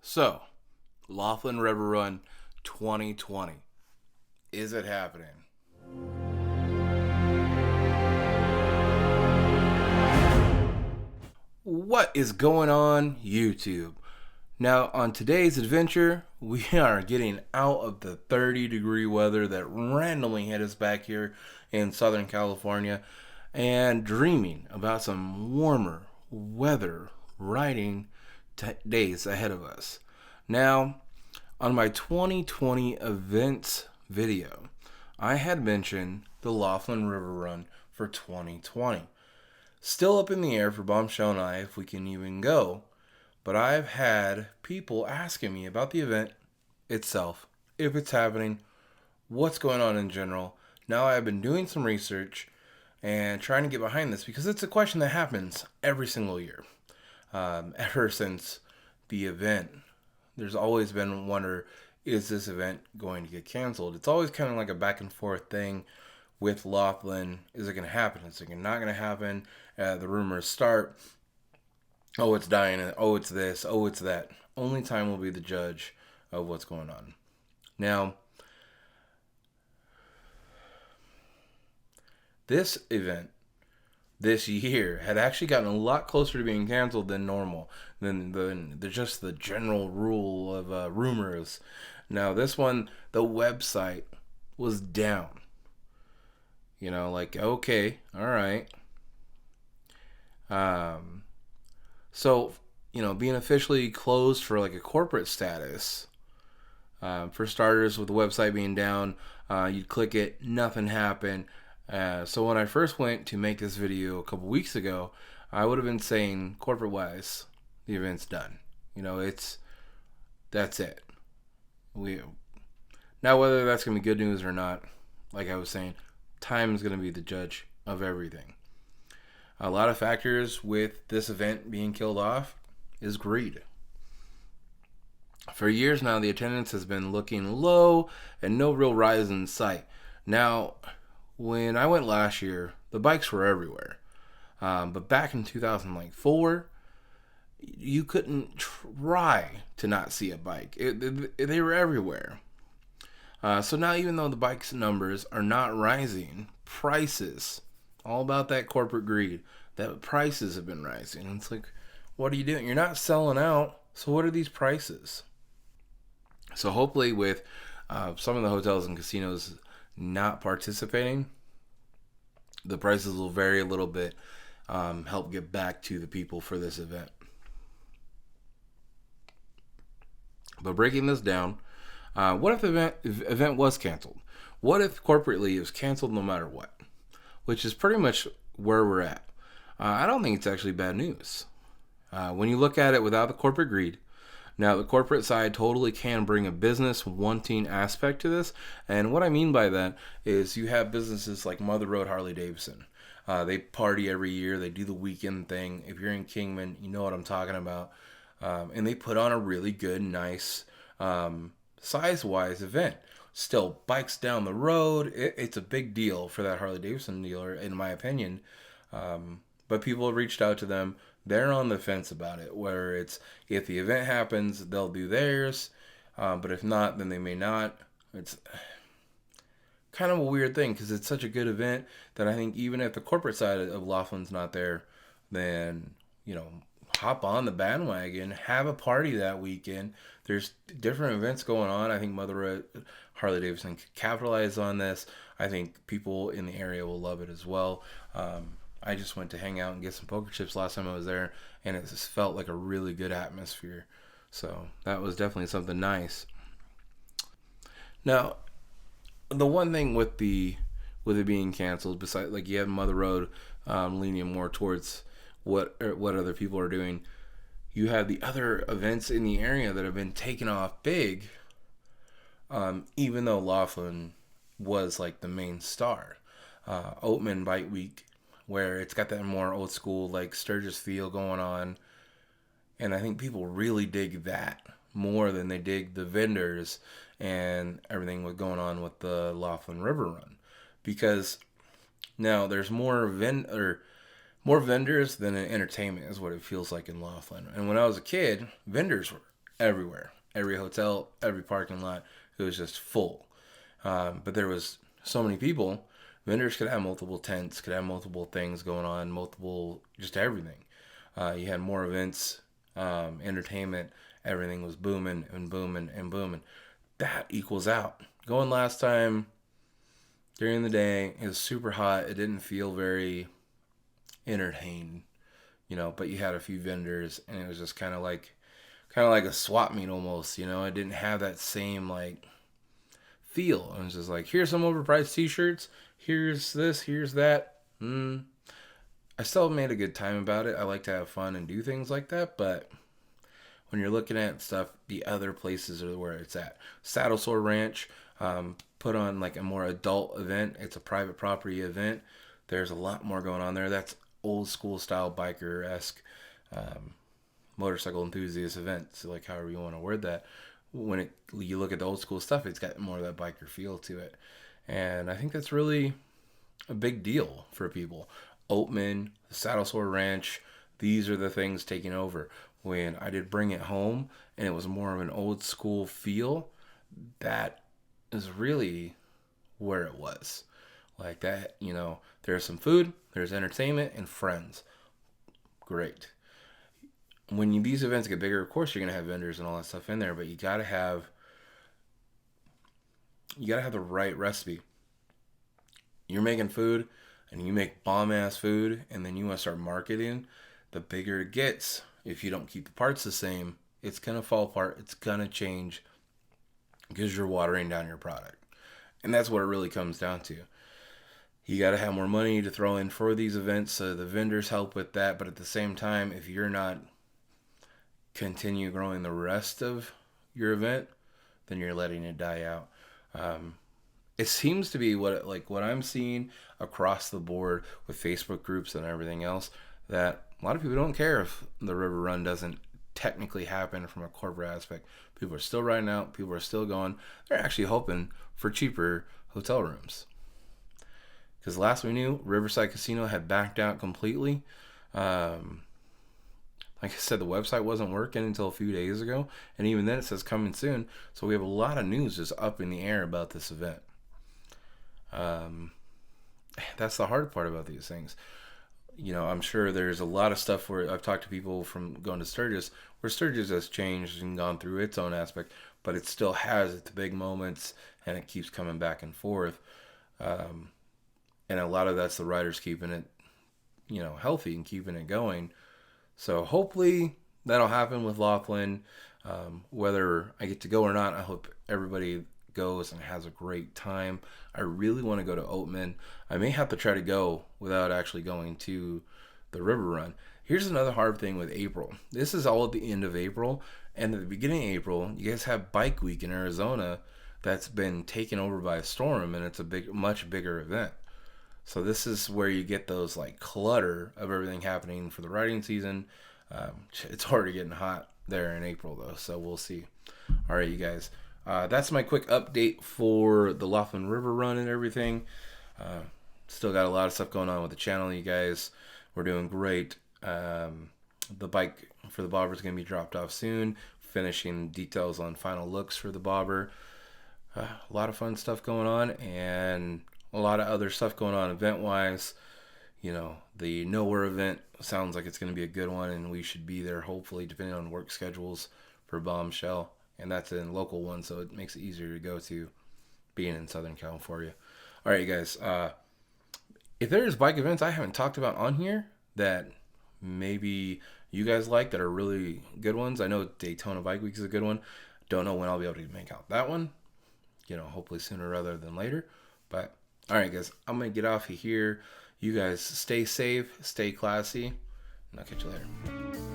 So, Laughlin River Run 2020. Is it happening? What is going on, YouTube? Now, on today's adventure, we are getting out of the 30-degree weather that randomly hit us back here in Southern California and dreaming about some warmer weather riding days ahead of us. Now, on my 2020 events video, I had mentioned the Laughlin River Run for 2020. Still up in the air for Bombshell and I if we can even go, but I've had people asking me about the event itself, if it's happening, what's going on in general. Now I've been doing some research and trying to get behind this because it's a question that happens every single year. Ever since the event, there's always been wonder, is this event going to get canceled? It's always kind of like a back and forth thing with Laughlin. Is it going to happen? Is it not going to happen? The rumors start. Oh, it's dying. Oh, it's this. Oh, it's that. Only time will be the judge of what's going on. Now, this event this year had actually gotten a lot closer to being canceled than normal, than just the general rule of rumors. Now, this one, the website was down. You know, like, okay, all right. So, you know, being officially closed for like a corporate status, for starters, with the website being down, you'd click it, nothing happened. So when I first went to make this video a couple weeks ago, I would have been saying, corporate-wise, the event's done. You know, that's it. Now, whether that's going to be good news or not, like I was saying, time is going to be the judge of everything. A lot of factors with this event being killed off is greed. For years now, the attendance has been looking low and no real rise in sight. Now, when I went last year, the bikes were everywhere. But back in 2004, you couldn't try to not see a bike. They were everywhere. So now, even though the bike's numbers are not rising, prices, all about that corporate greed, that prices have been rising. And it's like, what are you doing? You're not selling out, so what are these prices? So hopefully with some of the hotels and casinos not participating, the prices will vary a little bit, help get back to the people for this event. But breaking this down, what if the event was canceled? What if corporately it was canceled no matter what? Which is pretty much where we're at. I don't think it's actually bad news. When you look at it without the corporate greed, now the corporate side totally can bring a business wanting aspect to this. And what I mean by that is you have businesses like Mother Road Harley Davidson. They party every year. They do the weekend thing. If you're in Kingman, you know what I'm talking about. And they put on a really good, nice, size-wise event. Still, bikes down the road. It's a big deal for that Harley Davidson dealer, in my opinion. But people have reached out to them. They're on the fence about it, where it's, if the event happens, they'll do theirs. But if not, then they may not. It's kind of a weird thing because it's such a good event that I think even if the corporate side of Laughlin's not there, then, you know, hop on the bandwagon, have a party that weekend. There's different events going on. I think Mother Harley Davidson could capitalize on this. I think people in the area will love it as well. I just went to hang out and get some poker chips last time I was there, and it just felt like a really good atmosphere. So that was definitely something nice. Now, the one thing with it being canceled, besides, like, you have Mother Road leaning more towards what other people are doing, you have the other events in the area that have been taken off big, even though Laughlin was like the main star. Oatman Bike Week, where it's got that more old school, like, Sturgis feel going on, and I think people really dig that more than they dig the vendors and everything what's going on with the Laughlin River Run, because now there's more vendors than an entertainment is what it feels like in Laughlin. And when I was a kid, vendors were everywhere. Every hotel, every parking lot, it was just full. But there was so many people. Vendors could have multiple tents, could have multiple things going on, multiple, just everything. You had more events, entertainment, everything was booming and booming and booming. That equals out. Going last time, during the day, it was super hot. It didn't feel very entertained, but you had a few vendors, and it was just kind of like a swap meet almost, It didn't have that same, feel. It was just like, here's some overpriced t-shirts, here's this, here's that. I still made a good time about it. I like to have fun and do things like that, but when you're looking at stuff, the other places are where it's at. Saddle Sore Ranch put on a more adult event. It's a private property event. There's a lot more going on there. That's old school style biker-esque motorcycle enthusiast event. So however you want to word that. When you look at the old school stuff, it's got more of that biker feel to it. And I think that's really a big deal for people. Oatman, Saddle Sore Ranch, these are the things taking over. When I did Bring It Home, and it was more of an old school feel, that is really where it was. Like that, there's some food, there's entertainment, and friends. Great. When these events get bigger, of course you're going to have vendors and all that stuff in there, but you got to have the right recipe. You're making food, and you make bomb-ass food, and then you want to start marketing, the bigger it gets. If you don't keep the parts the same, it's going to fall apart. It's going to change because you're watering down your product. And that's what it really comes down to. You got to have more money to throw in for these events, so the vendors help with that. But at the same time, if you're not continue growing the rest of your event, then you're letting it die out. It seems to be what I'm seeing across the board with Facebook groups and everything else, that a lot of people don't care if the river run doesn't technically happen from a corporate aspect. People are still riding out. People are still going. They're actually hoping for cheaper hotel rooms. Because last we knew, Riverside Casino had backed out completely. Like I said, the website wasn't working until a few days ago. And even then it says coming soon. So we have a lot of news just up in the air about this event. That's the hard part about these things. I'm sure there's a lot of stuff where I've talked to people from going to Sturgis, where Sturgis has changed and gone through its own aspect, but it still has its big moments, and it keeps coming back and forth. And a lot of that's the riders keeping it, healthy and keeping it going. So hopefully that'll happen with Laughlin. Whether I get to go or not, I hope everybody goes and has a great time. I really want to go to Oatman. I may have to try to go without actually going to the river run. Here's another hard thing with April. This is all at the end of April, and at the beginning of April, you guys have Bike Week in Arizona that's been taken over by a storm, and it's a much bigger event. So this is where you get those clutter of everything happening for the riding season. It's already getting hot there in April though, so we'll see. All right, you guys. That's my quick update for the Laughlin River Run and everything. Still got a lot of stuff going on with the channel, you guys. We're doing great. The bike for the bobber is going to be dropped off soon. Finishing details on final looks for the bobber. A lot of fun stuff going on, and a lot of other stuff going on event-wise. The Nowhere event sounds like it's going to be a good one, and we should be there hopefully, depending on work schedules for Bombshell. And that's a local one, so it makes it easier to go to being in Southern California. All right, you guys. If there's bike events I haven't talked about on here that maybe you guys like that are really good ones. I know Daytona Bike Week is a good one. Don't know when I'll be able to make out that one. Hopefully sooner rather than later. But, all right, guys. I'm going to get off of here. You guys stay safe, stay classy, and I'll catch you later.